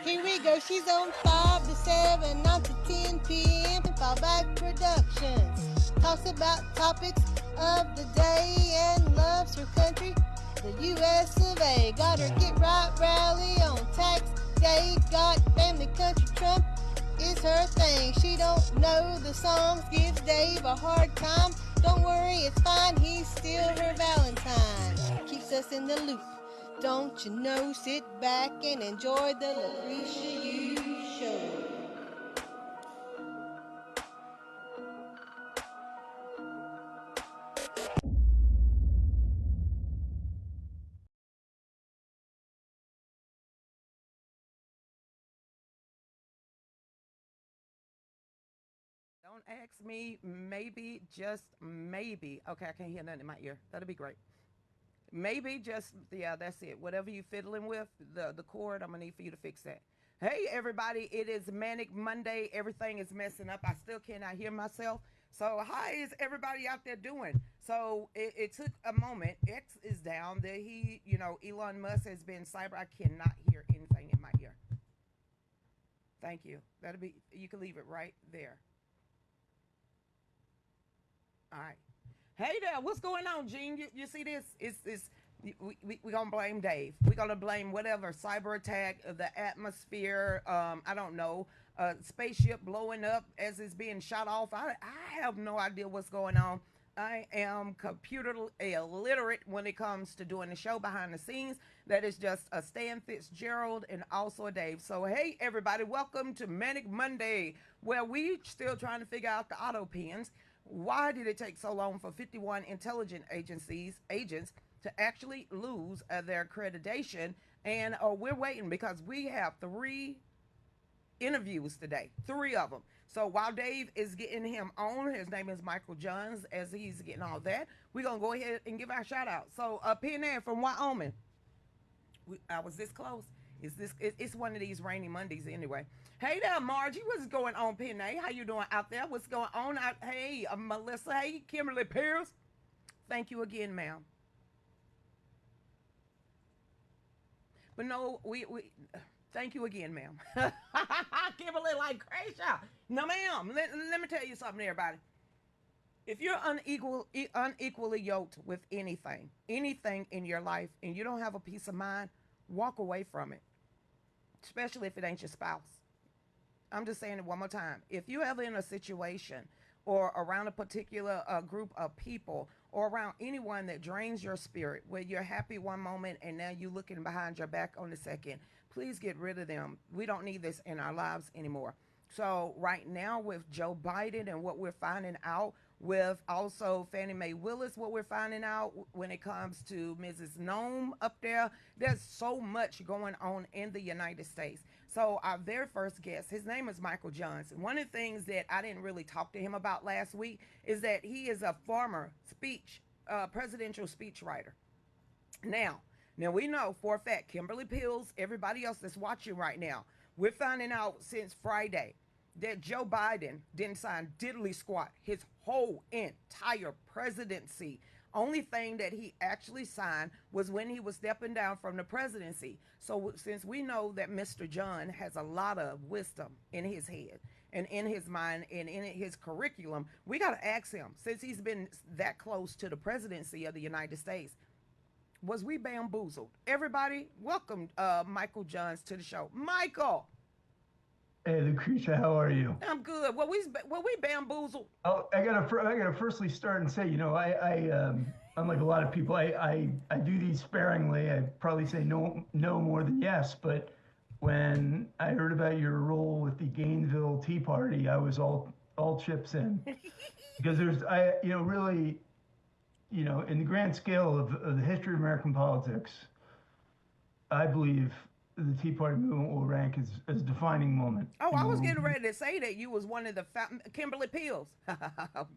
Here we go. She's on 5 to 7, 9 to 10 p.m. Fallback Productions. Talks about topics of the day and loves her country, the U.S. of A. Got her Get Right rally on tax day. Got family country Trump is her thing. She don't know the songs, gives Dave a hard time. Don't worry, it's fine. He's still her Valentine. Keeps us in the loop. Don't you know, sit back and enjoy the Lucretia Hughes show. Don't ask me, maybe, just maybe. Okay, I can't hear nothing in my ear. That'll be great. Maybe just, yeah, that's it. Whatever you fiddling with, the chord, I'm gonna need for you to fix that. Hey everybody, it is Manic Monday. Everything is messing up. I still cannot hear myself. So how is everybody out there doing? So it took a moment. X is down. That Elon Musk has been cyber. I cannot hear anything in my ear. Thank you. That'll be, you can leave it right there. All right. Hey there, what's going on, Gene? You see this? We gonna blame Dave. We're gonna blame whatever cyber attack, the atmosphere. I don't know, spaceship blowing up as it's being shot off. I have no idea what's going on. I am computer illiterate when it comes to doing the show behind the scenes. That is just a Stan Fitzgerald and also a Dave. So hey everybody, welcome to Manic Monday, where we still trying to figure out the auto pins. Why did it take so long for 51 intelligence agents to actually lose their accreditation? And we're waiting because we have three interviews today, 3 of them. So while Dave is getting him on, his name is Michael Johns, as he's getting all that, we're going to go ahead and give our shout out. So, Penn from Wyoming, I was this close. It's one of these rainy Mondays anyway. Hey there, Margie. What's going on, Penn? How you doing out there? What's going on? Hey, Melissa. Hey, Kimberly Pierce. Thank you again, ma'am. But no, we thank you again, ma'am. Kimberly like Lucretia. No, ma'am. Let me tell you something, everybody. If you're unequally yoked with anything in your life, and you don't have a peace of mind, walk away from it. Especially if it ain't your spouse. I'm just saying it one more time. If you're ever in a situation or around a particular group of people or around anyone that drains your spirit, where you're happy one moment and now you're looking behind your back on the second, please get rid of them. We don't need this in our lives anymore. So right now with Joe Biden and what we're finding out, with also Fannie Mae Willis, what we're finding out when it comes to Mrs. Nome up there, there's so much going on in the United States. So our very first guest, his name is Michael Johnson. One of the things that I didn't really talk to him about last week is that he is a former presidential speechwriter. Now we know for a fact, Kimberly Pills, everybody else that's watching right now, we're finding out since Friday that Joe Biden didn't sign diddly squat his whole entire presidency. Only thing that he actually signed was when he was stepping down from the presidency. So since we know that Mr. John has a lot of wisdom in his head and in his mind and in his curriculum, we got to ask him, since he's been that close to the presidency of the United States, was we bamboozled? Everybody, welcome Michael Johns to the show. Michael! Hey, Lucretia, how are you? I'm good. Well, we bamboozled. Oh, I gotta firstly start and say, unlike a lot of people, I do these sparingly. I probably say no more than yes. But when I heard about your role with the Gainesville Tea Party, I was all chips in, because really, in the grand scale of the history of American politics, I believe the Tea Party movement will rank as a defining moment. Oh, I was getting ready to say that you was one of the Kimberly Pills.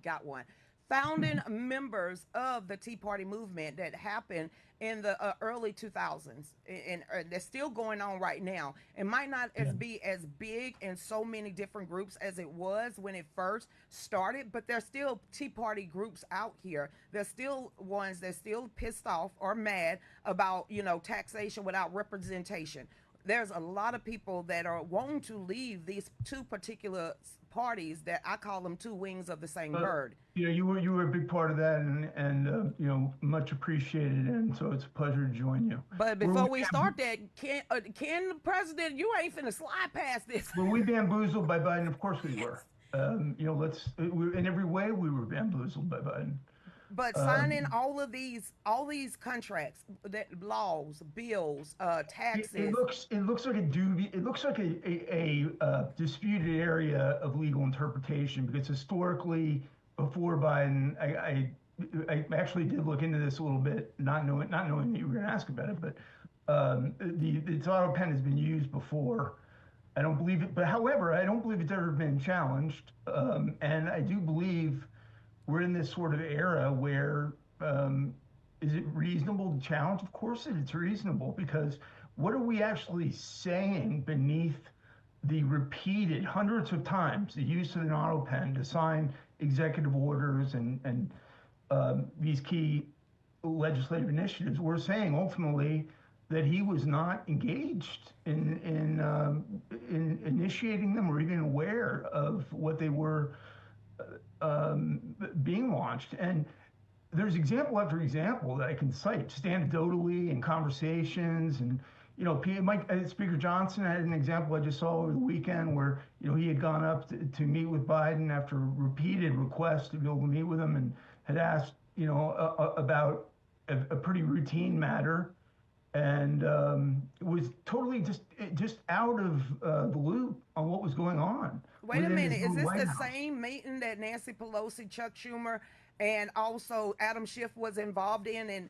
Got one. Founding members of the Tea Party movement that happened in the early 2000s, and they're still going on right now. It might not be as big in so many different groups as it was when it first started, but there's still Tea Party groups out here. There's still ones that still pissed off or mad about, taxation without representation. There's a lot of people that are wanting to leave these two particular parties that I call them two wings of the same bird. You were a big part of that, and much appreciated, and so it's a pleasure to join you. But before we start that, can the president? You ain't finna slide past this. Were we bamboozled by Biden? Of course we were. In every way we were bamboozled by Biden. But signing all these contracts, that laws, bills, taxes. It looks like a disputed area of legal interpretation, because historically, before Biden, I actually did look into this a little bit, not knowing that you were going to ask about it, but the auto pen has been used before. I don't believe it, but however, I don't believe it's ever been challenged, and I do believe we're in this sort of era where, is it reasonable to challenge? Of course it's reasonable, because what are we actually saying beneath the repeated hundreds of times the use of an auto pen to sign executive orders and these key legislative initiatives? We're saying ultimately that he was not engaged in initiating them or even aware of what they were being launched. And there's example after example that I can cite, just anecdotally in conversations. And Speaker Johnson had an example I just saw over the weekend where he had gone up to meet with Biden after repeated requests to be able to meet with him, and had asked about a pretty routine matter, and was totally just out of the loop on what was going on. Wait a minute, is this the same meeting that Nancy Pelosi, Chuck Schumer, and also Adam Schiff was involved in? And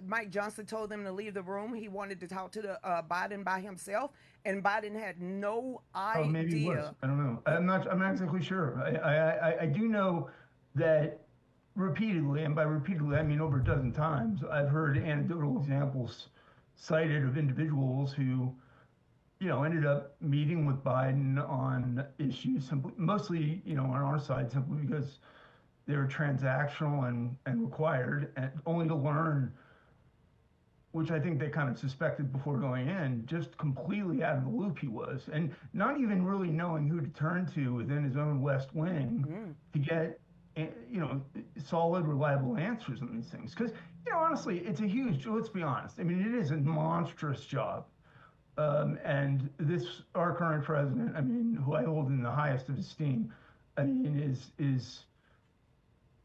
Mike Johnson told them to leave the room. He wanted to talk to the Biden by himself, and Biden had no Oh, maybe it was. idea. I don't know. I'm not exactly sure. I do know that repeatedly, and by repeatedly I mean over a dozen times, I've heard anecdotal examples cited of individuals who, ended up meeting with Biden on issues simply, mostly, on our side, simply because they were transactional and required, and only to learn, which I think they kind of suspected before going in, just completely out of the loop he was, and not even really knowing who to turn to within his own West Wing to get, solid, reliable answers on these things. Because, honestly, it's a huge, let's be honest. I mean, it is a monstrous job. And our current president, I mean, who I hold in the highest of esteem, I mean,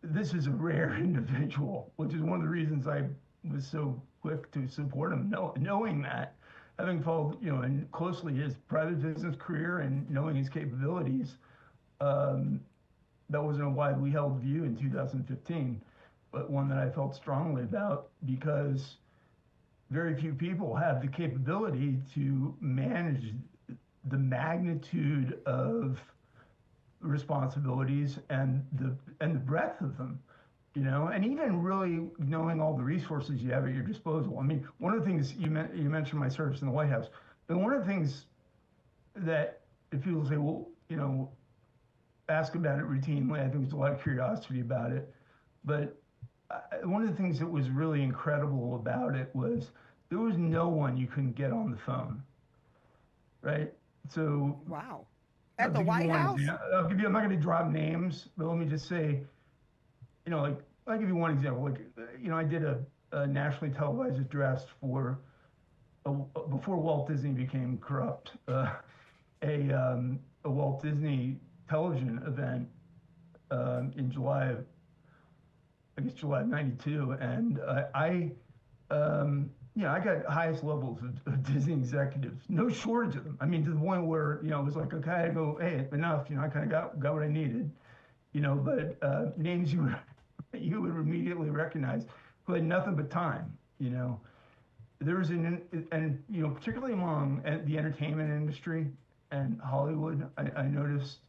this is a rare individual, which is one of the reasons I was so quick to support him, knowing that, having followed, and closely his private business career and knowing his capabilities, that wasn't a widely held view in 2015, but one that I felt strongly about because very few people have the capability to manage the magnitude of responsibilities and the breadth of them, and even really knowing all the resources you have at your disposal. I mean, one of the things you mentioned my service in the White House, and one of the things that if people say, well, ask about it routinely, I think there's a lot of curiosity about it, but one of the things that was really incredible about it was there was no one you couldn't get on the phone, right? So Wow. At the White House? I'm not going to drop names, but let me just say, like, I'll give you one example. Like, I did a nationally televised address for, before Walt Disney became corrupt, a Walt Disney television event in July of '92, and I got highest levels of Disney executives, no shortage of them. I mean, to the point where, it was like, okay, I go, hey, enough, I kind of got what I needed, but names you would immediately recognize who had nothing but time, There was particularly among the entertainment industry and Hollywood, I noticed,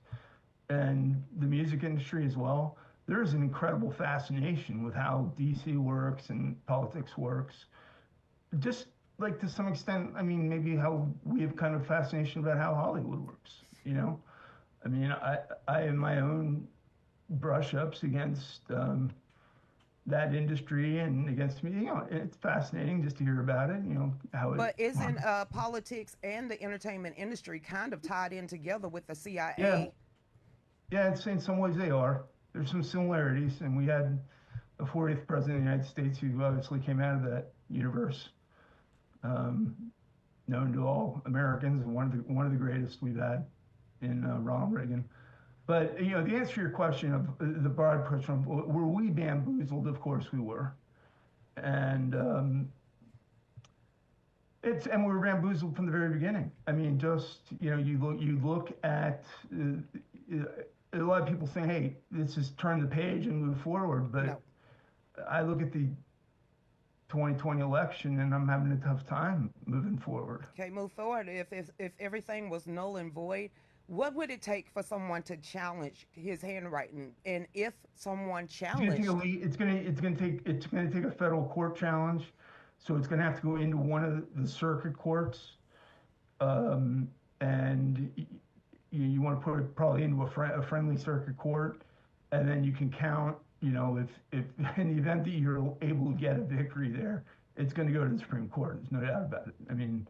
and the music industry as well. There's an incredible fascination with how DC works and politics works. Just like to some extent, I mean, maybe how we have kind of fascination about how Hollywood works, I mean, I have my own brush ups against that industry and against me. It's fascinating just to hear about it, how it. But isn't politics and the entertainment industry kind of tied in together with the CIA? Yeah. Yeah, in some ways they are. There's some similarities, and we had a 40th president of the United States who obviously came out of that universe, known to all Americans, and one of the greatest we've had in Ronald Reagan. But the answer to your question of the broad question of were we bamboozled? Of course we were, and we were bamboozled from the very beginning. I mean, just you look at. A lot of people saying, hey, this is turn the page and move forward. But no. I look at the 2020 election and I'm having a tough time moving forward. Okay, move forward. If everything was null and void, what would it take for someone to challenge his handwriting? And if someone challenged, it's going to take a federal court challenge. So it's going to have to go into one of the circuit courts, and you want to put it probably into a friendly circuit court, and then you can count, if in the event that you're able to get a victory there, it's going to go to the Supreme Court. There's no doubt about it. I mean,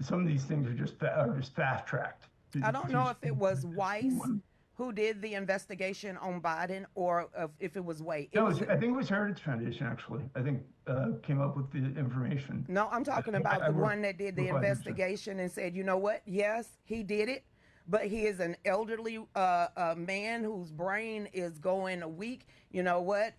some of these things are just fast tracked. I don't know if it was Weiss who did the investigation on Biden or if it was Wade. I think it was Heritage Foundation, actually. I think came up with the information. No, I'm talking about the one that did the investigation and said, you know what? Yes, he did it. But he is an elderly man whose brain is going weak. You know what?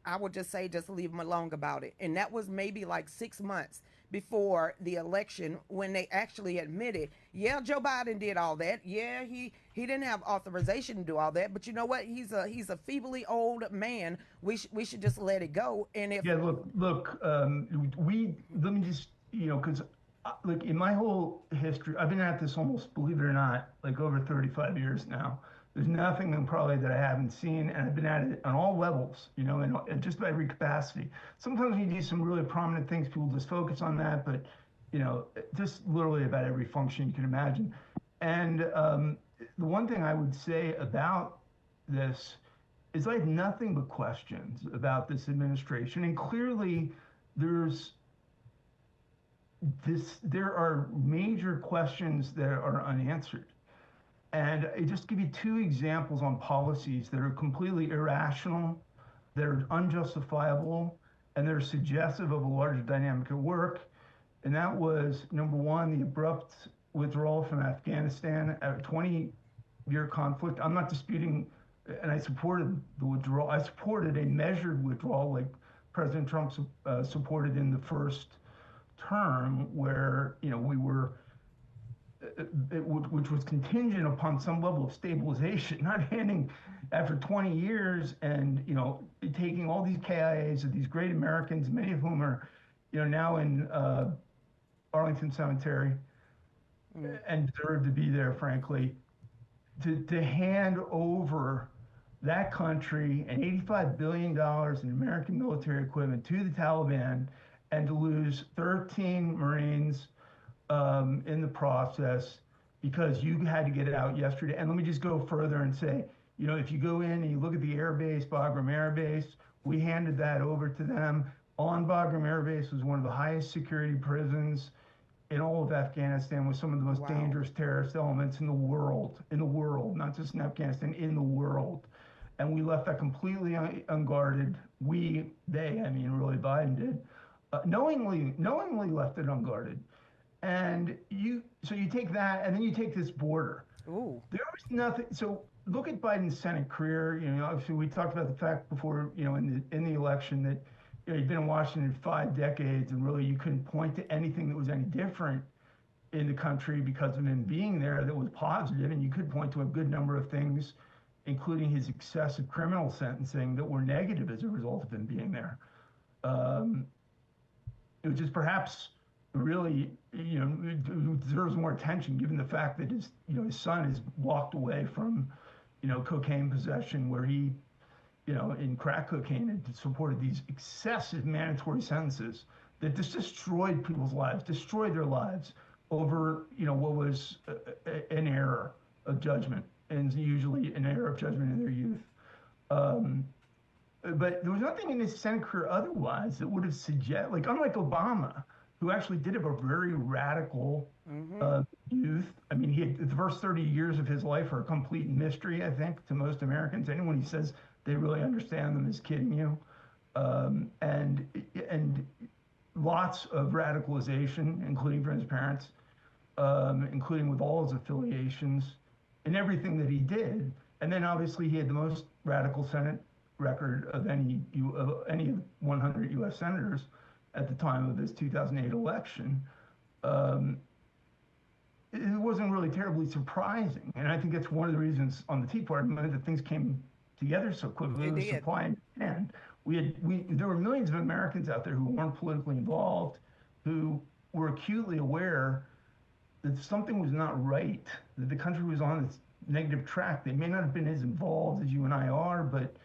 I would just say just leave him alone about it. And that was maybe like 6 months before the election when they actually admitted, yeah, Joe Biden did all that. Yeah, he didn't have authorization to do all that, but you know what? He's a feebly old man. We should just let it go. And if Yeah, look. Let me just, because look, in my whole history, I've been at this almost, believe it or not, like over 35 years now. There's nothing probably that I haven't seen, and I've been at it on all levels, in just about every capacity. Sometimes when you do some really prominent things, people just focus on that, but just literally about every function you can imagine. And the one thing I would say about this is I have nothing but questions about this administration, and clearly there's there are major questions that are unanswered. And I just give you two examples on policies that are completely irrational, that are unjustifiable, and they're suggestive of a larger dynamic at work. And that was number one, the abrupt withdrawal from Afghanistan, a 20-year conflict. I'm not disputing, and I supported the withdrawal. I supported a measured withdrawal like President Trump supported in the first term, where we were, which was contingent upon some level of stabilization, not handing after 20 years and taking all these KIAs of these great Americans, many of whom are now in Arlington Cemetery and deserve to be there, frankly, to hand over that country and $85 billion in American military equipment to the Taliban, and to lose 13 Marines in the process because you had to get it out yesterday. And let me just go further and say, if you go in and you look at the air base, Bagram Air Base, we handed that over to them. On Bagram Air Base was one of the highest security prisons in all of Afghanistan, with some of the most dangerous terrorist elements in the world, not just in Afghanistan, in the world. And we left that completely unguarded. I mean, really Biden did, knowingly left it unguarded. And you take that, and then you take this border. Ooh. There was nothing. So look at Biden's Senate career. Obviously we talked about the fact before, in the election that he'd been in Washington 5 decades, and really you couldn't point to anything that was any different in the country because of him being there that was positive, and you could point to a good number of things, including his excessive criminal sentencing, that were negative as a result of him being there. It was just perhaps really, it deserves more attention given the fact that his son has walked away from, cocaine possession, where he, in crack cocaine, had supported these excessive mandatory sentences that just destroyed people's lives, destroyed their lives over, what was an error of judgment, and usually an error of judgment in their youth. But there was nothing in his Senate career otherwise that would have suggested, like, unlike Obama, who actually did have a very radical youth. I mean, the first 30 years of his life are a complete mystery, I think, to most Americans. Anyone who says they really understand them is kidding you. And lots of radicalization, including from his parents, including with all his affiliations and everything that he did. And then obviously he had the most radical Senate record of any 100 U.S. senators at the time of his 2008 election. It wasn't really terribly surprising, and I think that's one of the reasons on the Tea Party that things came together so quickly. It was supply and demand. There were millions of Americans out there who weren't politically involved, who were acutely aware that something was not right, that the country was on this negative track. They may not have been as involved as you and I are, but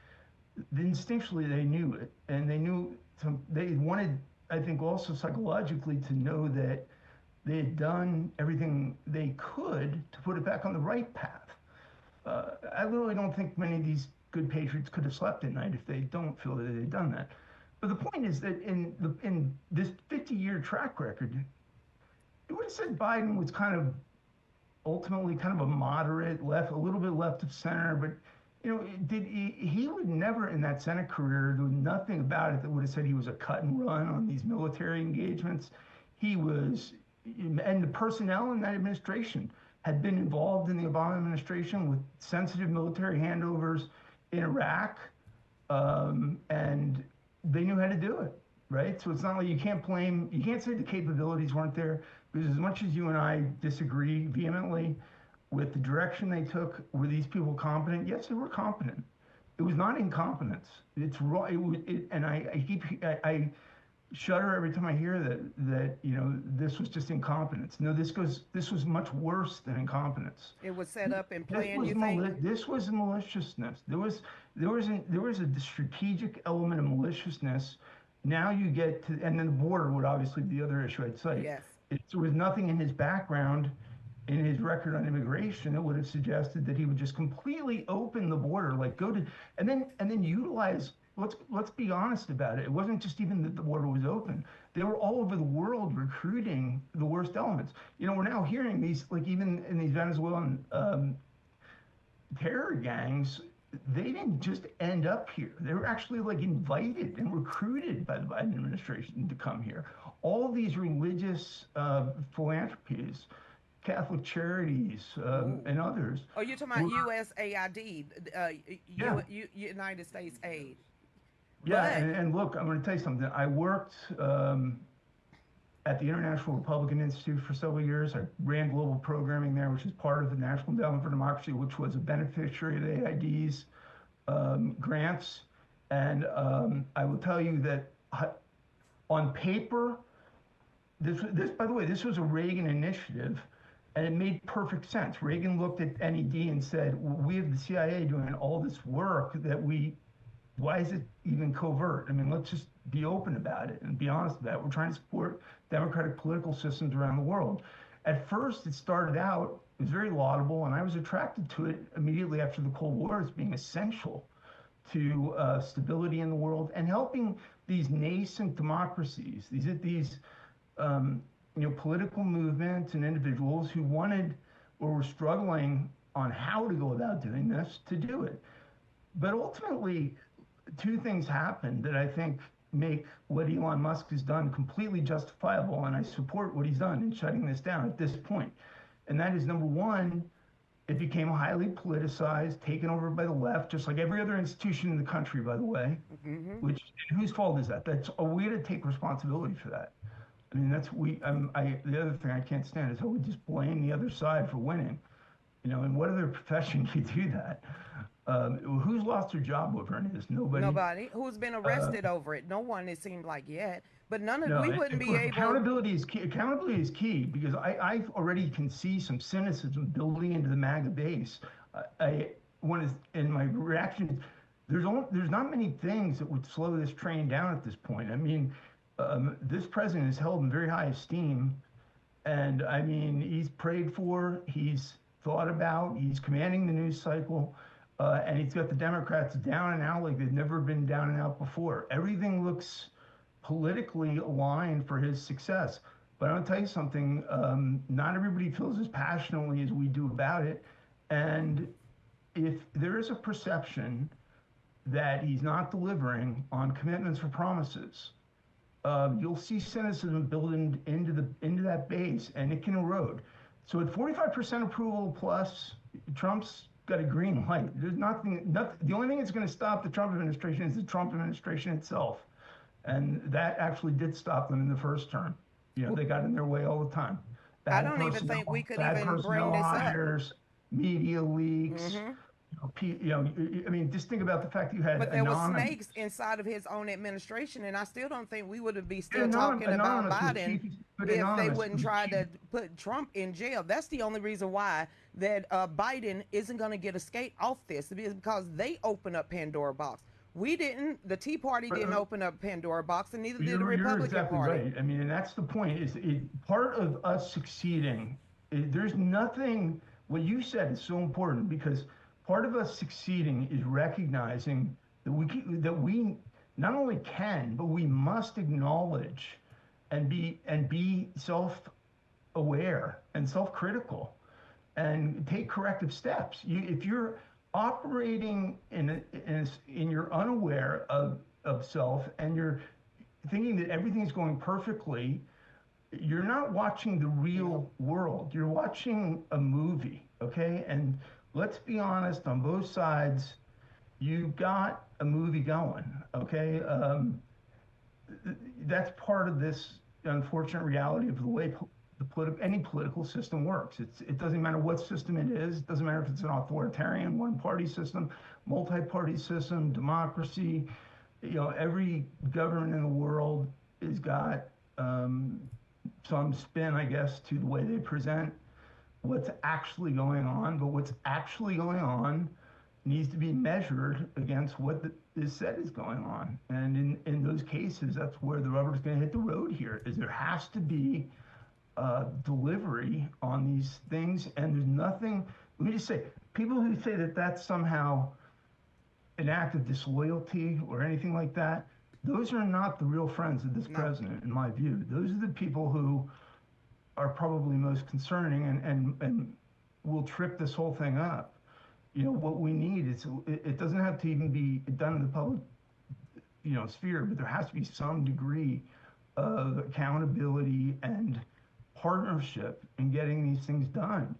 instinctually they knew it, and they wanted, I think, also psychologically to know that they had done everything they could to put it back on the right path. I literally don't think many of these good patriots could have slept at night if they don't feel that they'd done that. But the point is that in this 50-year track record, it would have said Biden was kind of ultimately kind of a moderate left, a little bit left of center, but he would never in that Senate career do nothing about it that would have said he was a cut and run on these military engagements. He was, and the personnel in that administration had been involved in the Obama administration with sensitive military handovers in Iraq, and they knew how to do it, right? So it's not like you can't say the capabilities weren't there, because as much as you and I disagree vehemently with the direction they took, were these people competent? Yes, they were competent. It was not incompetence. It's raw. And I shudder every time I hear that this was just incompetence. No, this was much worse than incompetence. It was set up and planned. You think This was maliciousness. There was a strategic element of maliciousness. Now you get to, and then the border would obviously be the other issue I'd say. yes. There was nothing in his background, in his record on immigration, that would have suggested that he would just completely open the border, like go to, and then utilize. Let's be honest about it. It wasn't just even that the border was open. They were all over the world recruiting the worst elements. We're now hearing these, like even in these Venezuelan terror gangs, they didn't just end up here. They were actually like invited and recruited by the Biden administration to come here. All these religious philanthropies, Catholic Charities, and others. Oh, you're talking about USAID, United States Aid. Yeah, and look, I'm going to tell you something. I worked at the International Republican Institute for several years. I ran global programming there, which is part of the National Endowment for Democracy, which was a beneficiary of the AID's grants. And I will tell you that on paper, this, by the way, this was a Reagan initiative, and it made perfect sense. Reagan looked at NED and said, well, we have the CIA doing all this work why is it even covert? I mean, let's just be open about it and be honest about it. We're trying to support democratic political systems around the world. At first, it started out, it was very laudable, and I was attracted to it immediately after the Cold War as being essential to stability in the world and helping these nascent democracies, these political movements and individuals who wanted or were struggling on how to go about doing this to do it. But ultimately, two things happened that I think make what Elon Musk has done completely justifiable, and I support what he's done in shutting this down at this point. And that is, number one, it became highly politicized, taken over by the left, just like every other institution in the country, by the way. Mm-hmm. Whose fault is that? We got to take responsibility for that. I mean, the other thing I can't stand is how we just blame the other side for winning. In what other profession do you do that? Who's lost their job over any of this? Nobody. Who's been arrested over it? No one, it seemed like, yet. But we wouldn't be able. Accountability is key. Accountability is key, because I already can see some cynicism building into the MAGA base. In my reaction, there's not many things that would slow this train down at this point. I mean, this president is held in very high esteem, and I mean, he's prayed for, he's thought about, he's commanding the news cycle. And he's got the Democrats down and out like they've never been down and out before. Everything looks politically aligned for his success. But I'll tell you something, not everybody feels as passionately as we do about it. And if there is a perception that he's not delivering on commitments or promises, you'll see cynicism build into that base, and it can erode. So at 45% approval plus, Trump's got a green light. There's nothing. The only thing that's going to stop the Trump administration is the Trump administration itself, and that actually did stop them in the first term. They got in their way all the time. I don't even think we could even bring this hires, up. Media leaks. Mm-hmm. I mean, just think about the fact that you had. But there were snakes inside of his own administration, and I still don't think we would be still talking about Biden if they wouldn't try to put Trump in jail. That's the only reason why that Biden isn't going to get a skate off this, because they open up Pandora box. We didn't. The Tea Party didn't open up Pandora box, and neither did the Republican You're exactly Party. Right. I mean, and that's the point. Part of us succeeding? There's nothing. What you said is so important, because part of us succeeding is recognizing that we not only can, but we must acknowledge and be self-aware and self-critical and take corrective steps. If you're operating in you're unaware of self, and you're thinking that everything's going perfectly, you're not watching the real world. You're watching a movie, okay? And let's be honest, on both sides, you've got a movie going, okay? that's part of this unfortunate reality of the way any political system works. It doesn't matter what system it is. It doesn't matter if it's an authoritarian one-party system, multi-party system, democracy. Every government in the world has got some spin, I guess, to the way they present what's actually going on. But what's actually going on needs to be measured against what is said is going on. And in those cases, that's where the rubber's going to hit the road here, is there has to be delivery on these things. And there's nothing, let me just say, people who say that that's somehow an act of disloyalty or anything like that, those are not the real friends of this president, in my view. Those are the people who are probably most concerning and will trip this whole thing up. What we need is, it doesn't have to even be done in the public, sphere, but there has to be some degree of accountability and partnership in getting these things done.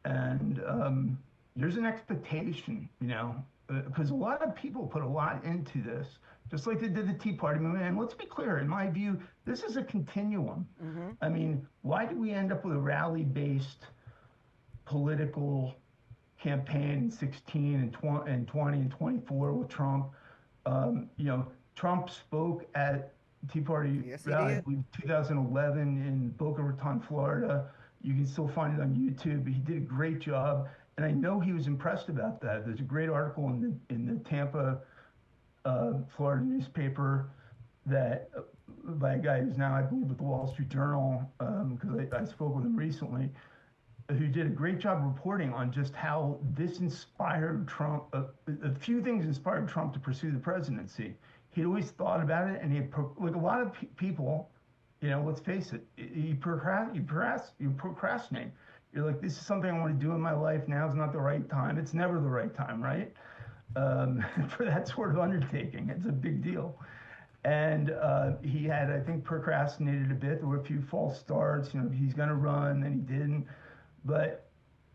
And there's an expectation, because a lot of people put a lot into this, just like they did the Tea Party movement. And let's be clear, in my view, this is a continuum. Mm-hmm. I mean, why did we end up with a rally-based political campaign in 16 and 20 and 24 with Trump? Trump spoke at Tea Party rally in 2011 in Boca Raton, Florida. You can still find it on YouTube. He did a great job, and I know he was impressed about that. There's a great article in the Tampa, Florida newspaper that by a guy who's now, I believe, with the Wall Street Journal, because I spoke with him recently, who did a great job reporting on just how this inspired Trump. A few things inspired Trump to pursue the presidency. He'd always thought about it, and like a lot of people, let's face it, you procrastinate. You're like, this is something I want to do in my life. Now is not the right time. It's never the right time, right? For that sort of undertaking. It's a big deal. And he had, I think, procrastinated a bit. There were a few false starts. He's going to run, and he didn't. But,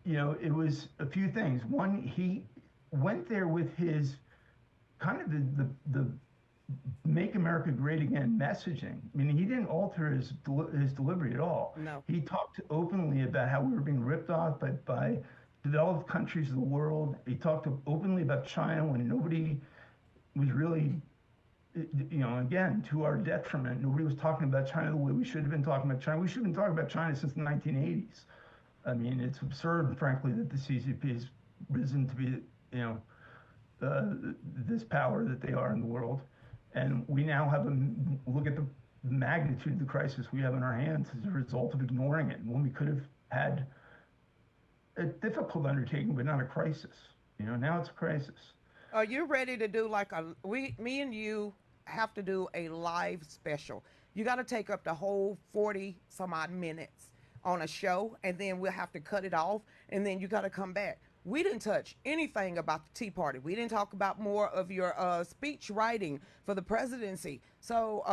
it was a few things. One, he went there with his kind of the Make America Great Again messaging. I mean, he didn't alter his delivery at all. No. He talked openly about how we were being ripped off by developed countries of the world. He talked openly about China when nobody was really, again, to our detriment. Nobody was talking about China the way we should have been talking about China. We should have been talking about China since the 1980s. I mean, it's absurd, frankly, that the CCP has risen to be, this power that they are in the world. And we now have look at the magnitude of the crisis we have in our hands as a result of ignoring it, when we could have had a difficult undertaking, but not a crisis. Now it's a crisis. Are you ready to do me and you have to do a live special? You got to take up the whole 40 some odd minutes on a show, and then we'll have to cut it off, and then you got to come back. We didn't touch anything about the Tea Party. We didn't talk about more of your speech writing for the presidency. So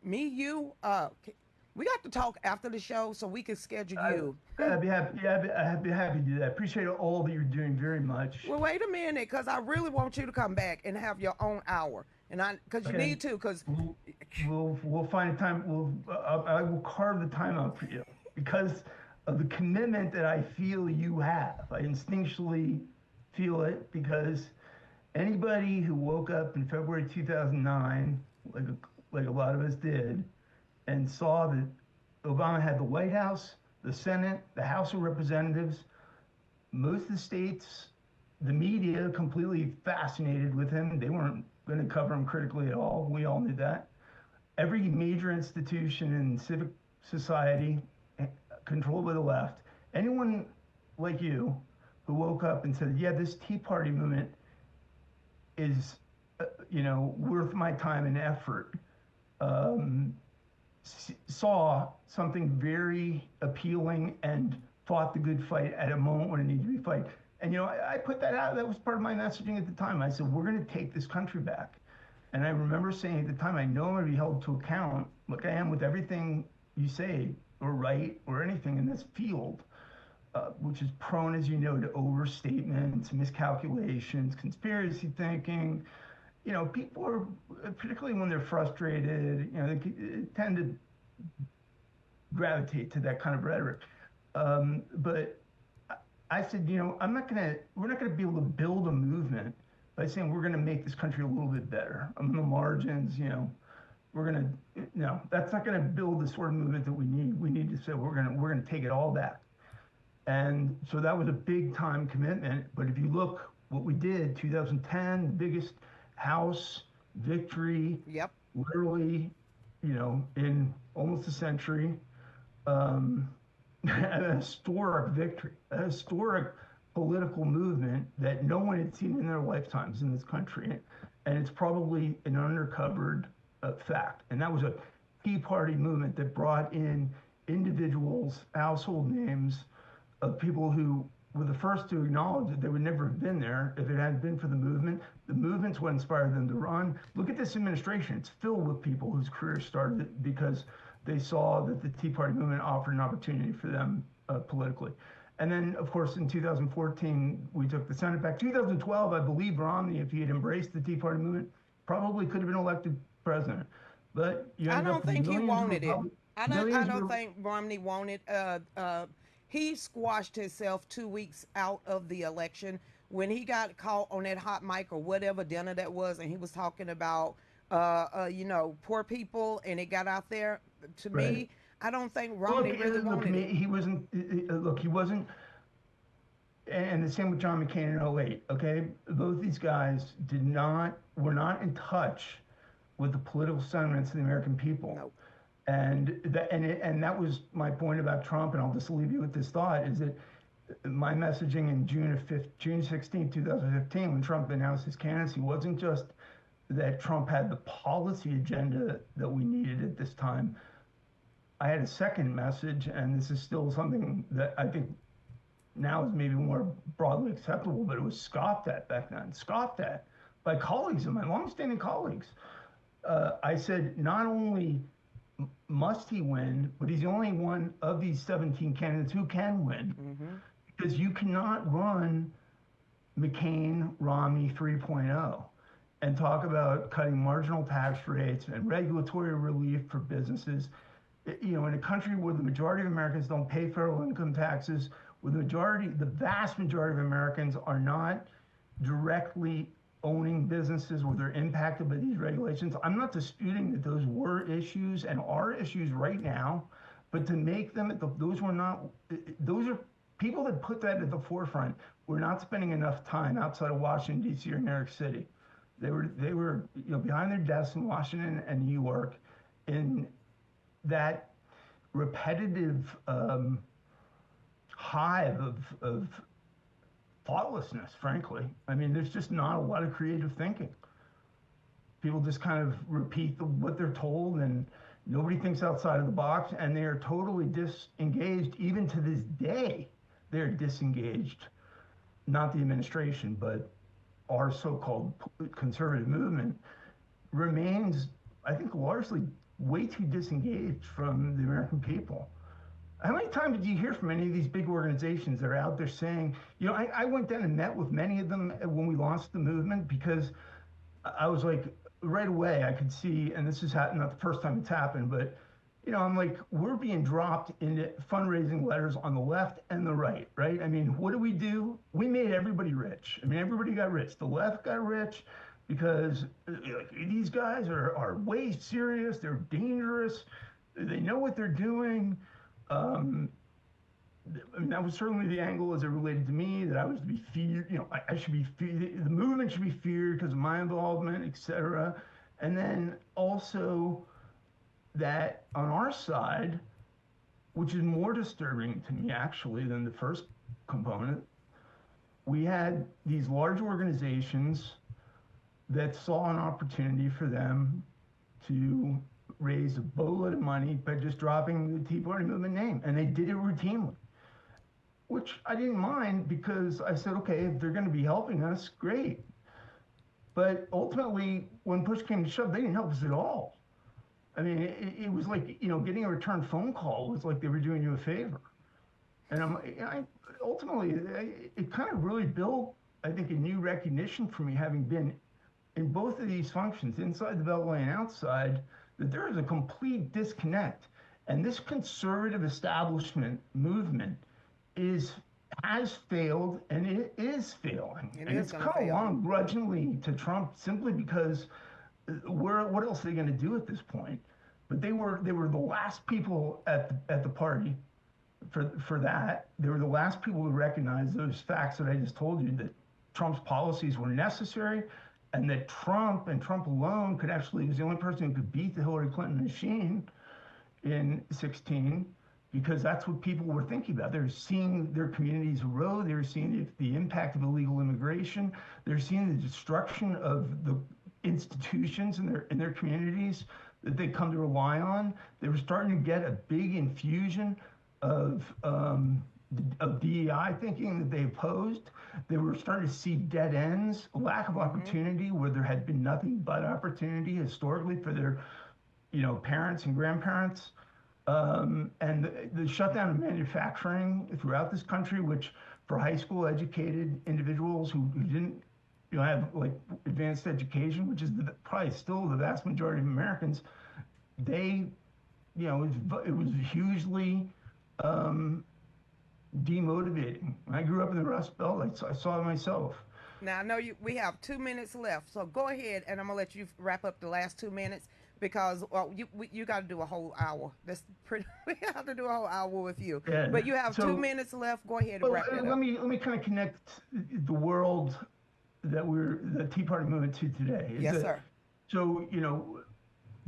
we got to talk after the show so we can schedule you. I'd be happy to do that. Appreciate all that you're doing very much. Well, wait a minute, because I really want you to come back and have your own hour. And because you need to, because we'll find a time. I will carve the time out for you, because of the commitment that I feel you have. I instinctually feel it, because anybody who woke up in February 2009, like a lot of us did, and saw that Obama had the White House, the Senate, the House of Representatives, most of the states, the media completely fascinated with him. They weren't going to cover him critically at all. We all knew that. Every major institution in civic society controlled by the left. Anyone like you who woke up and said, yeah, this Tea Party movement is, worth my time and effort, saw something very appealing and fought the good fight at a moment when it needed to be fight. And, I put that out. That was part of my messaging at the time. I said, we're going to take this country back. And I remember saying at the time, I know I'm going to be held to account, like I am with everything you say or write or anything in this field, which is prone, as you know, to overstatements, miscalculations, conspiracy thinking, people are, particularly when they're frustrated, they tend to gravitate to that kind of rhetoric. But I said, we're not gonna be able to build a movement by saying we're gonna make this country a little bit better on the margins. No, that's not gonna build the sort of movement that we need. We need to say we're gonna take it all back. And so that was a big time commitment. But if you look what we did, 2010, the biggest House victory, Yep. literally, in almost a century. A historic victory, a historic political movement that no one had seen in their lifetimes in this country. And it's probably an undercovered fact. And that was a Tea Party movement that brought in individuals, household names of people who were the first to acknowledge that they would never have been there if it hadn't been for the movement. The movement's what inspired them to run. Look at this administration. It's filled with people whose careers started because they saw that the Tea Party movement offered an opportunity for them politically. And then, of course, in 2014, we took the Senate back. 2012, I believe Romney, if he had embraced the Tea Party movement, probably could have been elected president. But I don't think he wanted it. I don't think Romney wanted. He squashed himself 2 weeks out of the election when he got caught on that hot mic or whatever dinner that was, and he was talking about poor people, and it got out there. To me, I don't think Romney really wanted it. He wasn't. He wasn't. And the same with John McCain in 2008. Okay, both these guys were not in touch with the political sentiments of the American people. Nope. And that was my point about Trump. And I'll just leave you with this thought: is that my messaging in June 16, 2015, when Trump announced his candidacy, wasn't just that Trump had the policy agenda that we needed at this time. I had a second message, and this is still something that I think now is maybe more broadly acceptable, but it was scoffed at back then, scoffed at by colleagues of mine, longstanding colleagues. I said, not only must he win, but he's the only one of these 17 candidates who can win. Mm-hmm. Because you cannot run McCain, Romney 3.0 and talk about cutting marginal tax rates and regulatory relief for businesses. In a country where the majority of Americans don't pay federal income taxes, where the vast majority of Americans are not directly owning businesses where they're impacted by these regulations. I'm not disputing that those were issues and are issues right now, but to make them, those are people that put that at the forefront. We're not spending enough time outside of Washington, D.C. or New York City. They were behind their desks in Washington and New York in that repetitive hive of thoughtlessness, frankly. I mean, there's just not a lot of creative thinking. People just kind of repeat what they're told, and nobody thinks outside of the box, and they are totally disengaged. Even to this day, they're disengaged. Not the administration, but our so-called conservative movement remains, I think, largely way too disengaged from the American people. How many times do you hear from any of these big organizations that are out there saying, I went down and met with many of them when we launched the movement, because I was like, right away I could see, and this is not the first time it's happened, but I'm like, we're being dropped into fundraising letters on the left and the right? I mean, what do? We made everybody rich. I mean, everybody got rich. The left got rich because these guys are way serious. They're dangerous. They know what they're doing. I mean, that was certainly the angle as it related to me, that I was to be feared. I should be feared. The movement should be feared because of my involvement, etc. And then also that on our side, which is more disturbing to me actually than the first component, we had these large organizations that saw an opportunity for them to raise a boatload of money by just dropping the Tea Party movement name. And they did it routinely, which I didn't mind, because I said, okay, if they're going to be helping us, great. But ultimately, when push came to shove, they didn't help us at all. I mean, it was like, getting a return phone call was like they were doing you a favor. And ultimately, it kind of really built, I think, a new recognition for me, having been in both of these functions, inside the Beltway and outside, that there is a complete disconnect. And this conservative establishment movement has failed, and it is failing. And it's come along grudgingly to Trump simply because what else are they going to do at this point? But they were the last people at the party for that. They were the last people to recognize those facts that I just told you, that Trump's policies were necessary, and that Trump and Trump alone was the only person who could beat the Hillary Clinton machine in 2016, because that's what people were thinking about. They're seeing their communities erode. They're seeing the impact of illegal immigration. They're seeing the destruction of the institutions in their communities that they come to rely on. They were starting to get a big infusion of DEI thinking that they opposed. They were starting to see dead ends, a lack of opportunity where there had been nothing but opportunity historically for their, parents and grandparents. And the shutdown of manufacturing throughout this country, which for high school educated individuals who didn't have like advanced education, which is probably still the vast majority of Americans, it was hugely demotivating. When I grew up in the Rust Belt, I saw it myself. Now I know we have 2 minutes left, so go ahead, and I'm gonna let you wrap up the last 2 minutes, because you got to do a whole hour. We have to do a whole hour with you. Yeah. But you have 2 minutes left. Go ahead and wrap it up. Let me kind of connect the world that the Tea Party movement to today. Yes, sir. So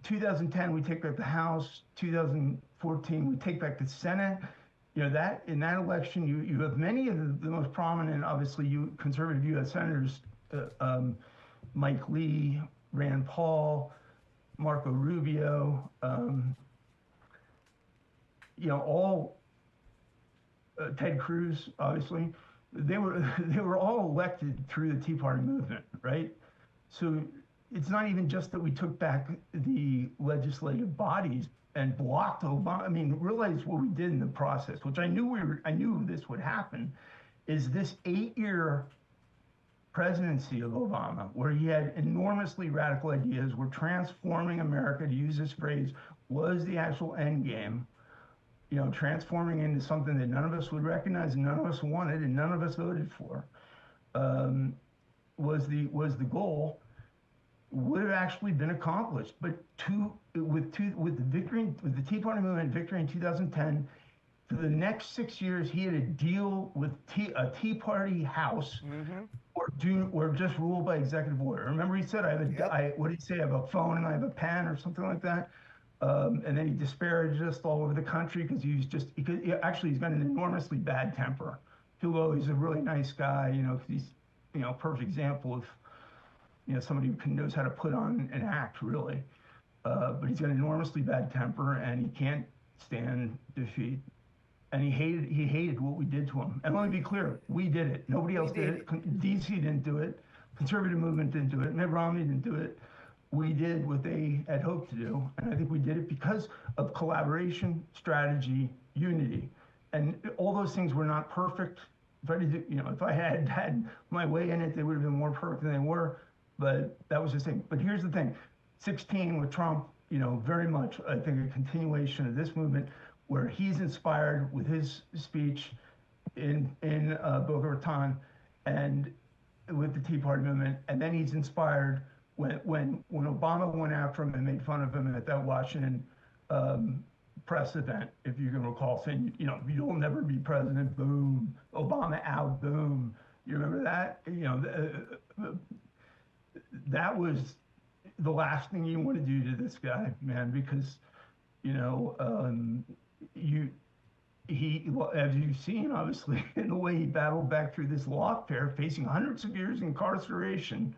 2010 we take back the House. 2014 we take back the Senate. That in that election you have many of the most prominent, obviously, conservative U.S. senators, Mike Lee, Rand Paul, Marco Rubio, all Ted Cruz, obviously. They were all elected through the Tea Party movement, right? So it's not even just that we took back the legislative bodies and blocked Obama. I mean, realize what we did in the process, which I knew this would happen, is this 8-year presidency of Obama, where he had enormously radical ideas, where transforming America, to use this phrase, was the actual end game. Transforming into something that none of us would recognize, and none of us wanted, and none of us voted for, was the goal. Would have actually been accomplished, but with the Tea Party movement victory in 2010, for the next 6 years he had to deal with a Tea Party House, or just ruled by executive order. Remember, he said, what did he say? I have a phone and I have a pen, or something like that. And then he disparaged us all over the country because he's got an enormously bad temper. Hugo, he's a really nice guy, he's a perfect example of somebody who knows how to put on an act, really. But he's got an enormously bad temper, and he can't stand defeat. And he hated what we did to him. And let me be clear, we did it. Nobody else did it. DC didn't do it. Conservative movement didn't do it. Mitt Romney didn't do it. We did what they had hoped to do. And I think we did it because of collaboration, strategy, unity. And all those things were not perfect. If I had my way in it, they would have been more perfect than they were. But that was the thing. But here's the thing: 2016 with Trump, very much, I think, a continuation of this movement, where he's inspired with his speech in Boca Raton, and with the Tea Party movement, and then he's inspired when Obama went after him and made fun of him at that Washington press event, if you can recall, saying, you'll never be president, boom, Obama out, boom. You remember that? That was the last thing you want to do to this guy, man, because, as you've seen, obviously, in the way he battled back through this lawfare, facing hundreds of years incarceration,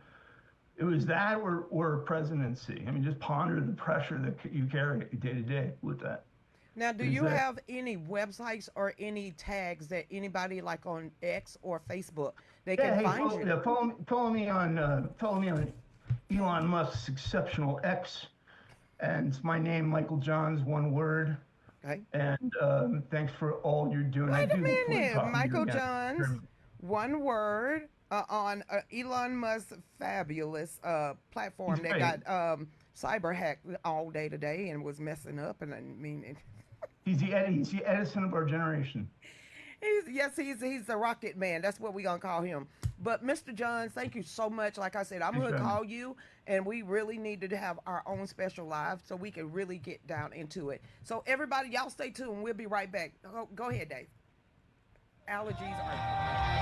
it was that or presidency. I mean, just ponder the pressure that you carry day to day with that. Now, do you have any websites or any tags that anybody, like on X or Facebook, they can find you? Yeah, follow me on Elon Musk's exceptional X, and it's my name, Michael Johns, one word. Okay. And thanks for all you're doing. Wait a minute, Michael Johns, one word. on Elon Musk's fabulous platform He's that great. got cyber hacked all day today and was messing up. And I mean, He's the Edison of our generation. he's the rocket man. That's what we're gonna call him. But Mr. Johns, thank you so much. Like I said, I'm Thanks gonna for having me. call you, and we really needed to have our own special live so we can really get down into it. So everybody, y'all stay tuned. We'll be right back. Go ahead, Dave. Allergies are.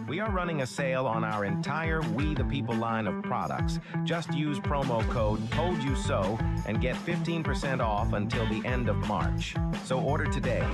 We are running a sale on our entire We the People line of products. Just use promo code TOLDYOUSO and get 15% off until the end of March. So order today.